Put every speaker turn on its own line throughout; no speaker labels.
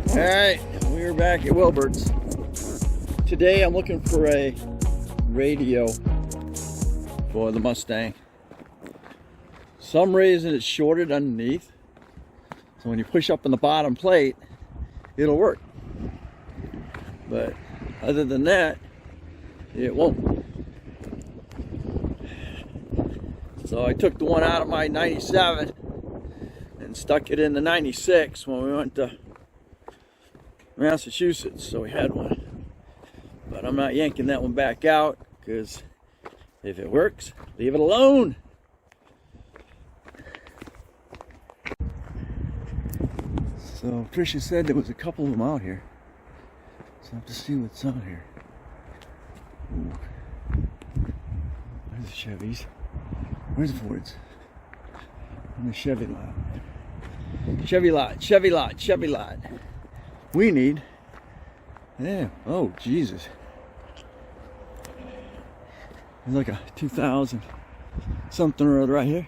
Alright, we're back at Wilberts. Today I'm looking for a radio for the Mustang. Some reason it's shorted underneath, so when you push up on the bottom plate, it'll work. But other than that, it won't. So I took the one out of my 97 and stuck it in the 96 when we went to Massachusetts, so we had one. But I'm not yanking that one back out, because if it works, leave it alone. So Tricia said there was a couple of them out here, so I have to see what's out here. Ooh. Where's the Chevys? Where's the Fords? In the Chevy lot. Chevy lot, Chevy lot, Chevy lot. We need, yeah, oh Jesus. There's like a 2000 something or other right here.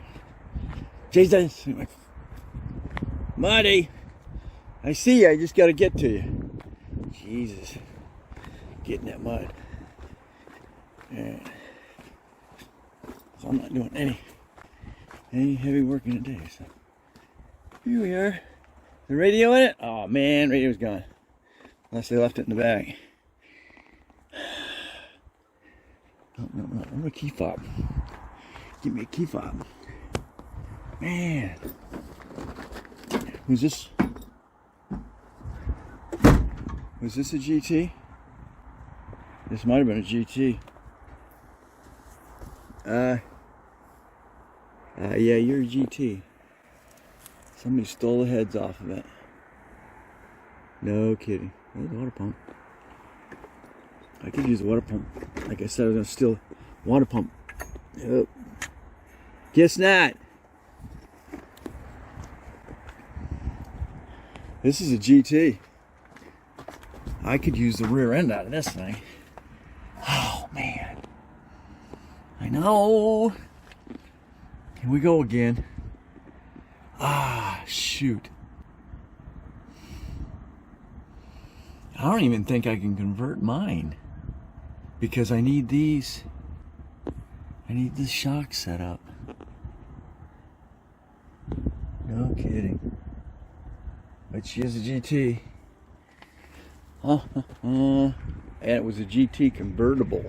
Jesus, Marty, I see you, I just gotta get to you. Jesus, get in that mud. Alright. So I'm not doing any heavy working today, so here we are. The radio in it? Oh man, radio's gone. Unless they left it in the bag. No. I'm a key fob. Give me a key fob. Man. Was this a GT? This might have been a GT. Yeah, you're a GT. Somebody stole the heads off of it. No kidding. There's a water pump. I could use a water pump. Like I said, I was going to steal a water pump. Yep. Guess not. This is a GT. I could use the rear end out of this thing. Oh, man. I know. Here we go again. Ah, shoot. I don't even think I can convert mine, because I need these. I need this shock set up. No kidding. But she is a GT. And it was a GT convertible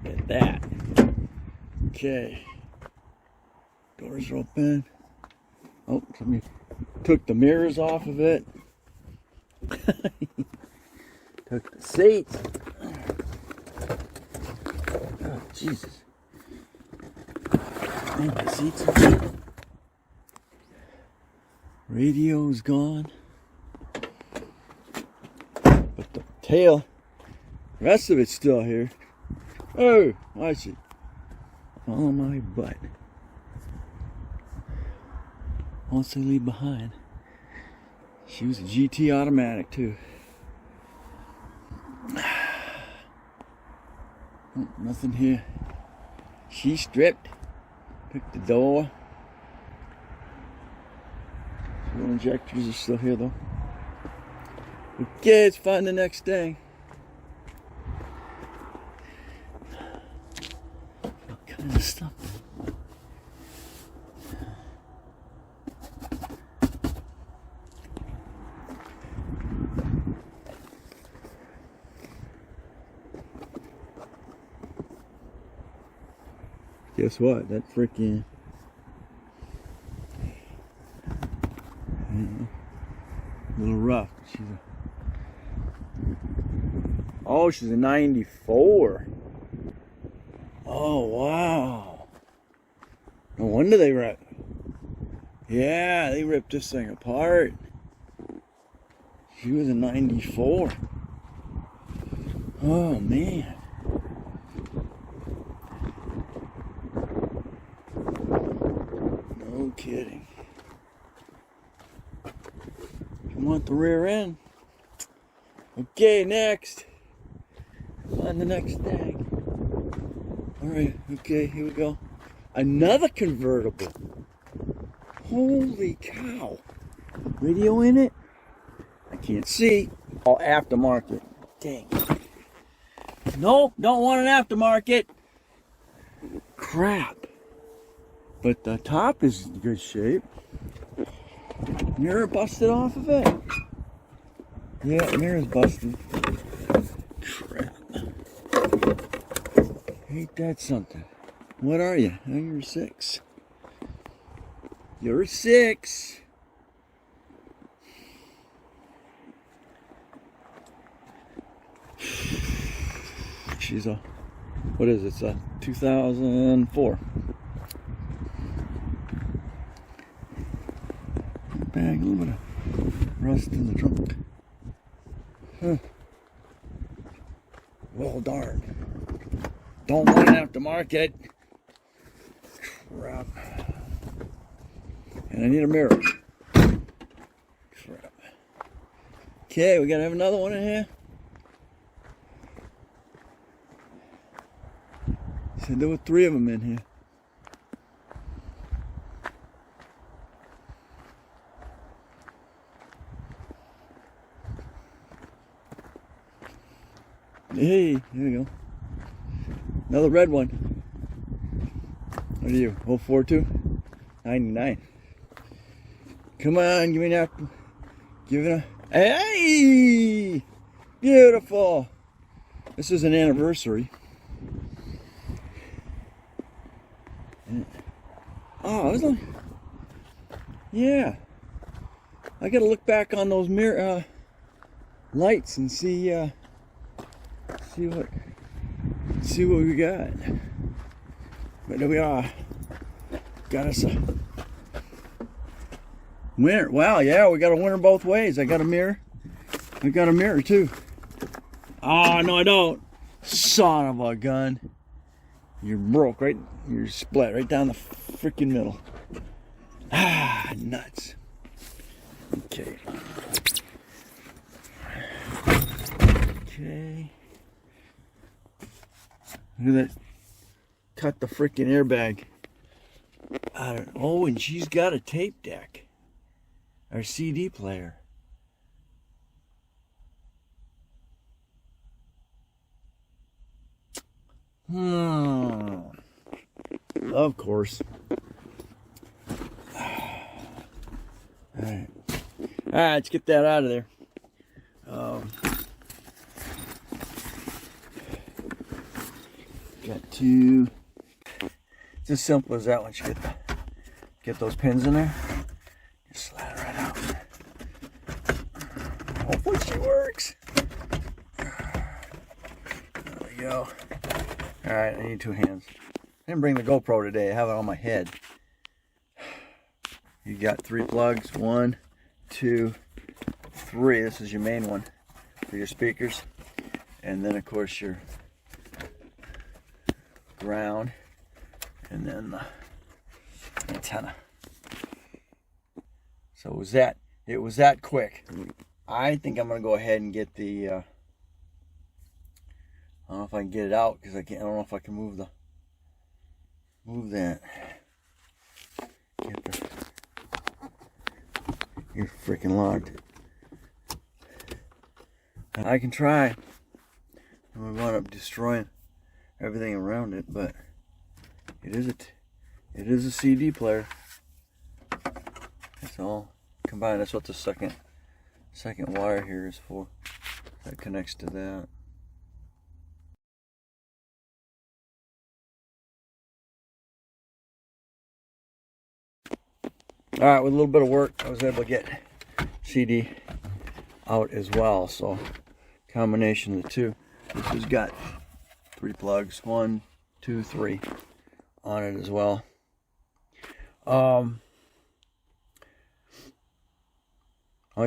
at that. Okay. Doors are open. Oh, somebody took the mirrors off of it. Took the seats. Oh, Jesus. And the seats. Radio's gone. But the tail, the rest of it's still here. Oh, watch it. Follow my butt. Once they leave behind. She was a GT automatic too. Oh, nothing here. She stripped. Took the door. Fuel injectors are still here though. Okay, let's find the next thing. What kind of stuff? Guess what? That freaking a little rough. She's a 94. Oh wow! No wonder they ripped. Yeah, they ripped this thing apart. She was a 94. Oh man. No kidding. You want the rear end? Okay, next. On the next thing. Alright, okay, here we go. Another convertible. Holy cow. Radio in it? I can't see. Oh, aftermarket. Dang. Nope, don't want an aftermarket. Crap. But the top is in good shape. Mirror busted off of it. Yeah, mirror's busted. Crap. Ain't that something? What are you? Oh, you're 6. You're 6. She's a, what is it? It's a 2004. Bag, a little bit of rust in the trunk. Huh. Well, darn. Don't want an aftermarket. Crap. And I need a mirror. Crap. Okay, we gotta have another one in here. Said there were 3 of them in here. Hey, here we go. Another red one. What are you? 042? 99. Come on, give me that. Give it a. Hey! Beautiful. This is an anniversary. Oh, it was like. Yeah. I gotta look back on those mirror lights and see what we got. But there we are. Got us a winner. Wow, yeah, we got a winner both ways. I got a mirror. I got a mirror too. Oh, no, I don't. Son of a gun. You're broke, right? You're split right down the freaking middle. Ah, nuts. Okay. Okay. Look at that. Cut the freaking airbag. I don't know. Oh, and she's got a tape deck. Our CD player. Of course. Alright. Alright, let's get that out of there. Got to. It's as simple as that once you get those pins in there. Just slide it right out. Hopefully she works. There we go. Alright, I need 2 hands. I didn't bring the GoPro today. I have it on my head. You got 3 plugs. 1, 2, 3. This is your main one for your speakers. And then, of course, your ground. And then the antenna. So it was that quick. I think I'm going to go ahead and get the... I don't know if I can get it out because I don't know if I can move that. You're freaking locked. I can try. And we wound up destroying everything around it, but it is a CD player. It's all combined. That's what the second wire here is for. That connects to that. Alright, with a little bit of work, I was able to get CD out as well. So, combination of the two. This has got 3 plugs. 1, 2, 3 on it as well. Only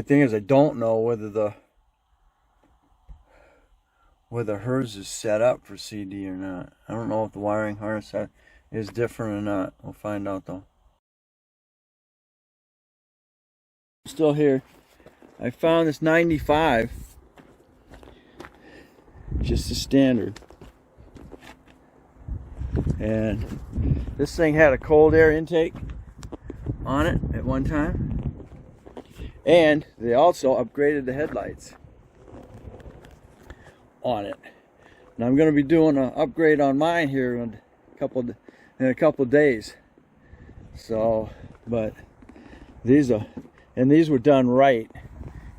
thing is, I don't know whether hers is set up for CD or not. I don't know if the wiring harness is different or not. We'll find out though. Still here. I found this 95, just a standard, and this thing had a cold air intake on it at one time, And they also upgraded the headlights on it. Now I'm going to be doing an upgrade on mine here in a couple of days. So, but these were done right.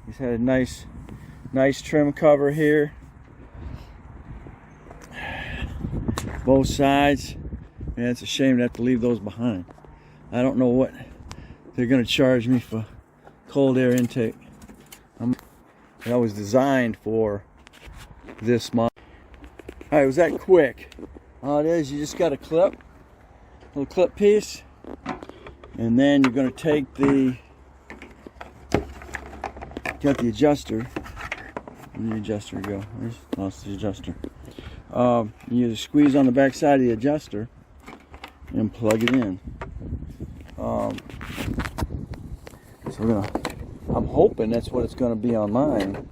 These had a nice trim cover here, both sides. And it's a shame to have to leave those behind. I don't know what they're going to charge me for cold air intake. That was designed for this model. Alright, was that quick? All it is, you just got a little clip piece, and then you're going to take got the adjuster. Where did the adjuster go? Where's lost the adjuster? You just squeeze on the back side of the adjuster and plug it in. So I'm hoping that's what it's going to be on mine.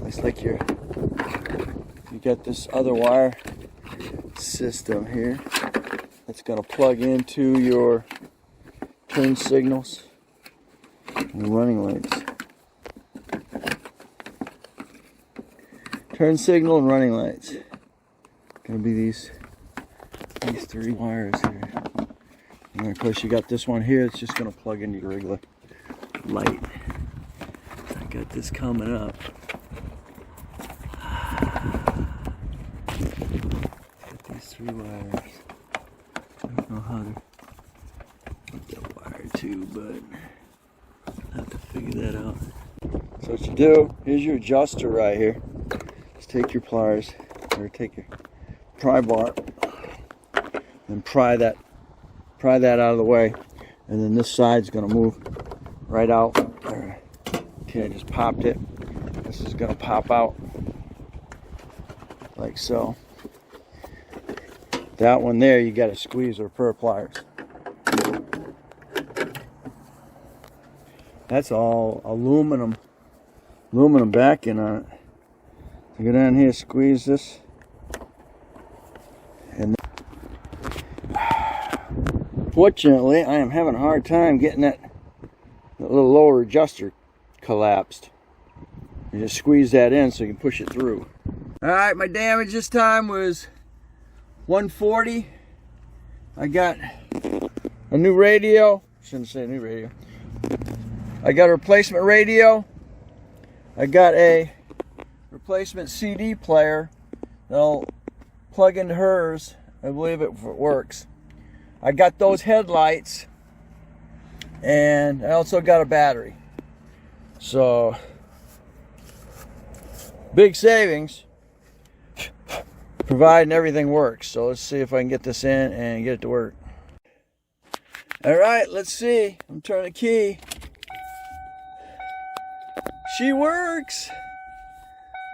Looks like you got this other wire system here that's going to plug into your turn signals and running lights. Turn signal and running lights. Going to be these three wires here. And of course you got this one here. It's just going to plug into your regular light. I got this coming up. Got these three wires. I don't know how to put that wire to, but I'll have to figure that out. So what you do, here's your adjuster right here. Just take your pliers, or take your pry bar, and pry that out of the way, and then this side's going to move right out. Okay, I just popped it. This is going to pop out like so. That one there, you got to squeeze or pair of pliers. That's all aluminum backing on it. So go down here, squeeze this, and fortunately, I am having a hard time getting that little lower adjuster collapsed. You just squeeze that in so you can push it through. Alright, my damage this time was 140. I got a new radio. Shouldn't say new radio. I got a replacement radio. I got a replacement CD player that'll plug into hers. I believe it works. I got those headlights, and I also got a battery. So, big savings, providing everything works. So let's see if I can get this in and get it to work. Alright, let's see. I'm turning the key. She works!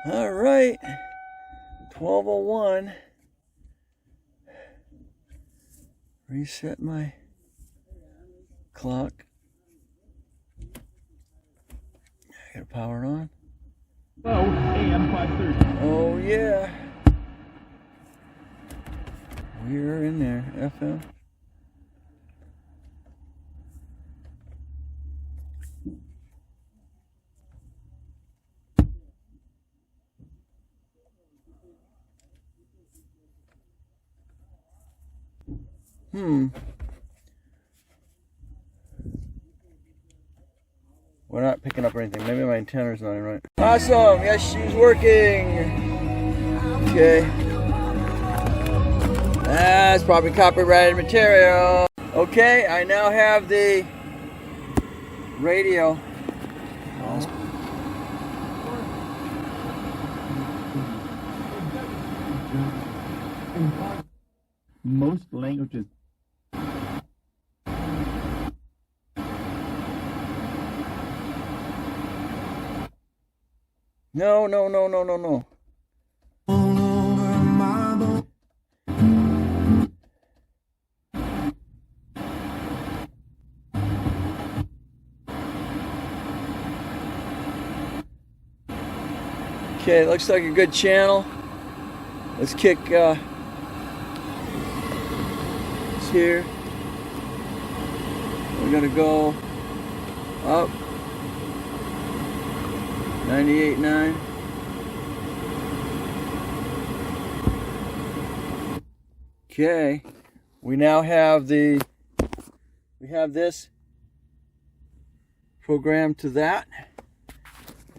Alright, 12:01. Reset my clock. I gotta power it on.
Oh, AM 530.
Oh yeah. We're in there, FM. We're not picking up anything. Maybe my antenna's not right. Awesome! Yes, she's working! Okay. That's probably copyrighted material. Okay, I now have the radio.
Most languages.
No. Okay, looks like a good channel. Let's kick this here. We're gonna go Up. 98.9. Okay. We now have this programmed to that.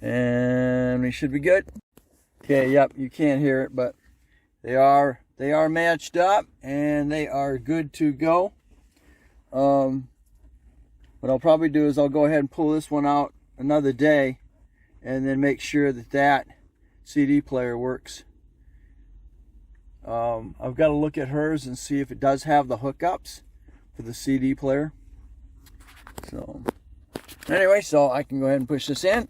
And we should be good. Okay, yep, you can't hear it, but they are matched up and they are good to go. What I'll probably do is I'll go ahead and pull this one out another day and then make sure that CD player works. I've got to look at hers and see if it does have the hookups for the CD player. So anyway, so I can go ahead and push this in.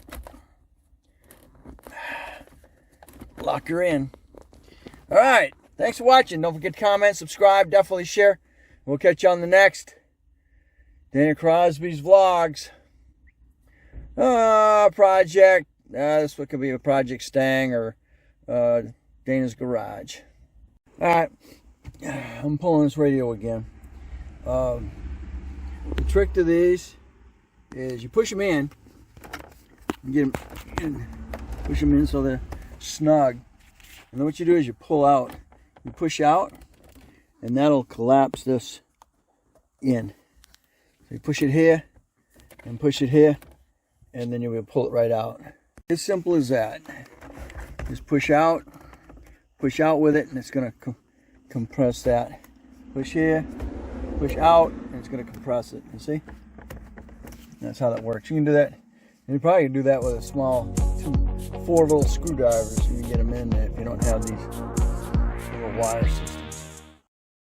Lock her in. All right. Thanks for watching. Don't forget to comment, subscribe, definitely share. We'll catch you on the next Dana Crosby's Vlogs. Project. This one could be a Project Stang or Dana's Garage. All right. I'm pulling this radio again. The trick to these is you push them in. You get them, push them in so they're snug. And then what you do is you pull out. You push out, and that'll collapse this in. So you push it here, and push it here, and then you will pull it right out. As simple as that. Just push out with it, and it's going to compress that. Push here, push out, and it's going to compress it. You see? That's how that works. You can do that, and you probably can do that with a small 4 little screwdrivers. You can get them in there if you don't have these little wire systems.